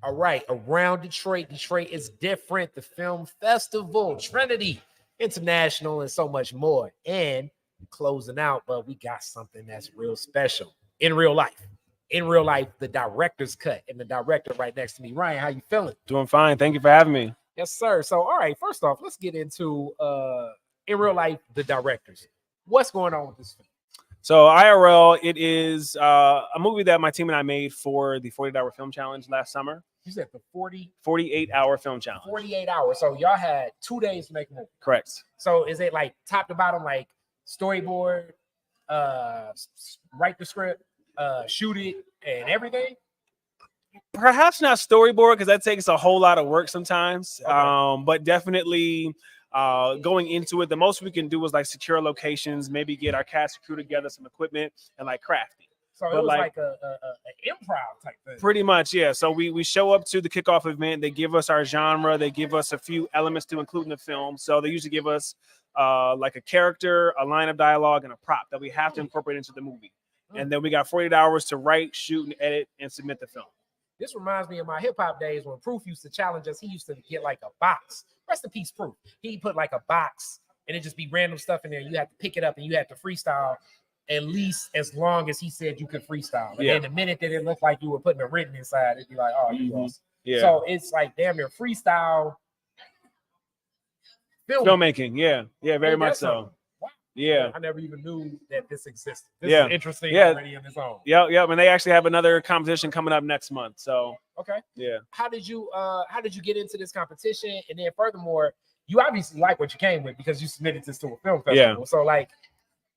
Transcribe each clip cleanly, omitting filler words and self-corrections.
All right, around Detroit. Detroit is different. The film festival, Trinity International, and so much more. And closing out, but we got something that's real special in real life. In real life, the director's cut, and the director right next to me. Ryan, how you feeling? Doing fine. Thank you for having me. Yes, sir. So, all right, first off, let's get into in real life, the directors. What's going on with this film? So IRL, it is a movie that my team and I made for the 48-hour film challenge last summer. You said the 48-hour film challenge. 48 hours. So y'all had 2 days to make a movie. Correct. So is it like top to bottom, like storyboard, write the script, shoot it, and everything? Perhaps not storyboard because that takes a whole lot of work sometimes. Okay. But definitely going into it, the most we can do is like secure locations, maybe get our cast and crew together, some equipment, and like crafting. So it was like a improv type thing. Pretty much, yeah. So we show up to the kickoff event. They give us our genre. They give us a few elements to include in the film. So they usually give us like a character, a line of dialogue, and a prop that we have to incorporate into the movie. And then we got 48 hours to write, shoot, and edit, and submit the film. This reminds me of my hip hop days when Proof used to challenge us. He used to get like a box. Rest in peace, Proof. He put like a box and it just be random stuff in there. You have to pick it up and you have to freestyle at least as long as he said you could freestyle. And then the minute that it looked like you were putting a written inside, it'd be like, oh, you lost. Yeah. So it's like damn near freestyle filmmaking. Yeah, very much so. Wow. Yeah. I never even knew that this existed. This is interesting already on its own. Yeah. And they actually have another competition coming up next month. So okay. Yeah. How did you get into this competition? And then furthermore, you obviously like what you came with because you submitted this to a film festival. Yeah. So like,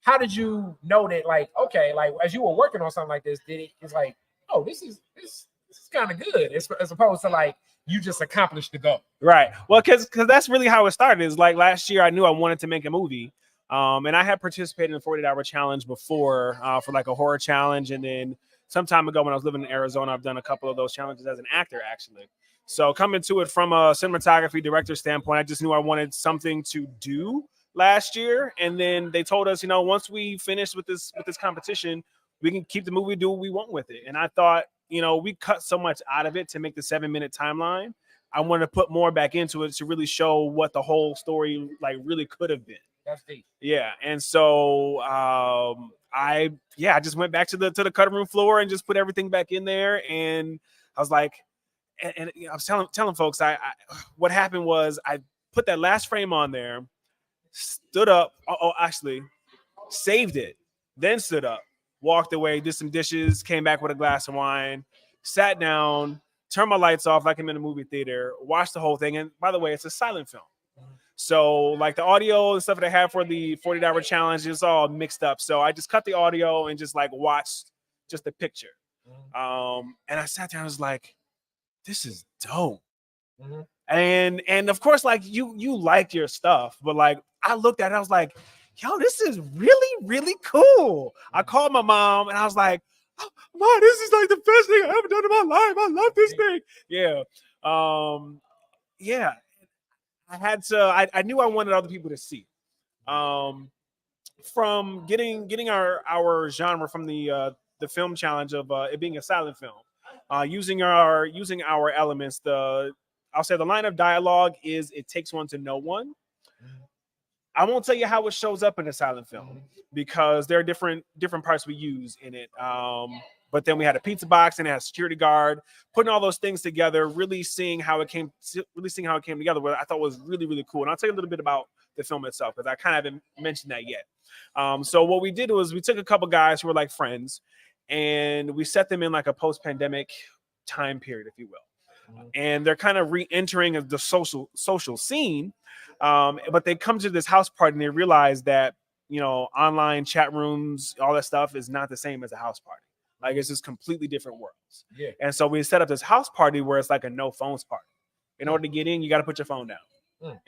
how did you know that, like, okay, like as you were working on something like this, it's like, oh, this is kind of good, as opposed to like you just accomplished the goal. Right. Well, because that's really how it started. Is like last year I knew I wanted to make a movie. And I had participated in the 48-hour challenge before for like a horror challenge. And then some time ago when I was living in Arizona, I've done a couple of those challenges as an actor, actually. So coming to it from a cinematography director standpoint, I just knew I wanted something to do last year. And then they told us, once we finish with this competition, we can keep the movie, do what we want with it. And I thought, we cut so much out of it to make the 7-minute timeline. I wanted to put more back into it to really show what the whole story like really could have been. That's deep. Yeah, and so I just went back to the cutting room floor and just put everything back in there. And I was like, and I was telling folks, I what happened was I put that last frame on there, stood up, actually saved it, then stood up, walked away, did some dishes, came back with a glass of wine, sat down, turned my lights off like I'm in a movie theater, watched the whole thing. And by the way, it's a silent film. So like the audio and stuff that I have for the 48-hour challenge is all mixed up. So I just cut the audio and just like watched just the picture. And I sat there and was like, this is dope. And of course, like you liked your stuff, but like I looked at it, I was like, yo, this is really, really cool. I called my mom and I was like, oh, Mom, this is like the best thing I've ever done in my life. I love this thing. Yeah. Yeah. I knew I wanted other people to see. From getting our genre from the film challenge of it being a silent film, using our elements. I'll say the line of dialogue is "It takes one to know one." I won't tell you how it shows up in a silent film because there are different parts we use in it. But then we had a pizza box and it had a security guard, putting all those things together, really seeing how it came together, what I thought was really, really cool. And I'll tell you a little bit about the film itself because I kind of haven't mentioned that yet. So what we did was we took a couple guys who were like friends and we set them in like a post-pandemic time period, if you will. And they're kind of re-entering the social scene. But they come to this house party and they realize that, online chat rooms, all that stuff is not the same as a house party. Like it's just completely different worlds. Yeah. And so we set up this house party where it's like a no phones party. In order to get in, you got to put your phone down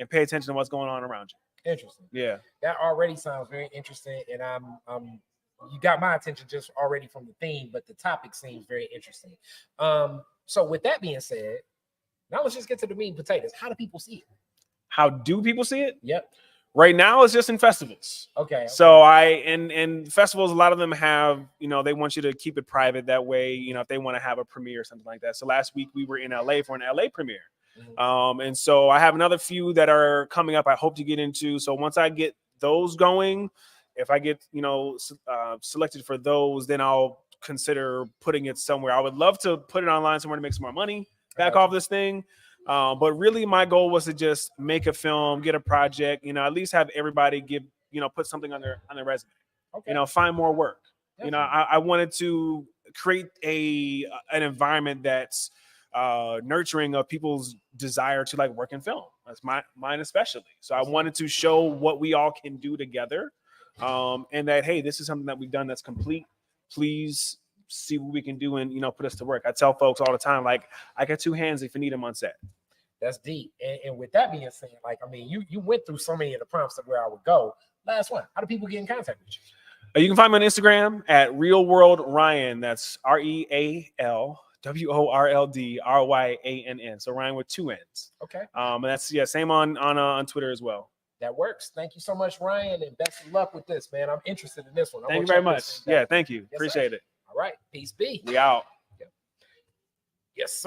and pay attention to what's going on around you. Interesting. Yeah. That already sounds very interesting. And you got my attention just already from the theme, but the topic seems very interesting. So with that being said, now let's just get to the meat and potatoes. How do people see it? How do people see it? Yep. Right now, it's just in festivals. Okay. So and festivals, a lot of them have, they want you to keep it private that way, if they want to have a premiere or something like that. So last week we were in LA for an LA premiere. And so I have another few that are coming up I hope to get into. So once I get those going, if I get, selected for those, then I'll consider putting it somewhere. I would love to put it online somewhere to make some more money back off this thing. But really my goal was to just make a film, get a project, at least have everybody give, put something on their resume, find more work. Definitely. I wanted to create an environment that's nurturing of people's desire to like work in film. That's mine especially. So I wanted to show what we all can do together. And that, hey, this is something that we've done that's complete. Please see what we can do and, put us to work. I tell folks all the time, like, I got two hands if you need them on set. That's deep. And with that being said, like, I mean, you went through so many of the prompts of where I would go. Last one, how do people get in contact with you? You can find me on Instagram at Real World Ryann. That's RealWorldRyann. So Ryan with two N's. Okay. And that's same on Twitter as well. That works. Thank you so much, Ryan, and best of luck with this, man. I'm interested in this one. Thank you very much. Yeah, thank you. Appreciate it. All right. Peace be. We out. Yes, sir.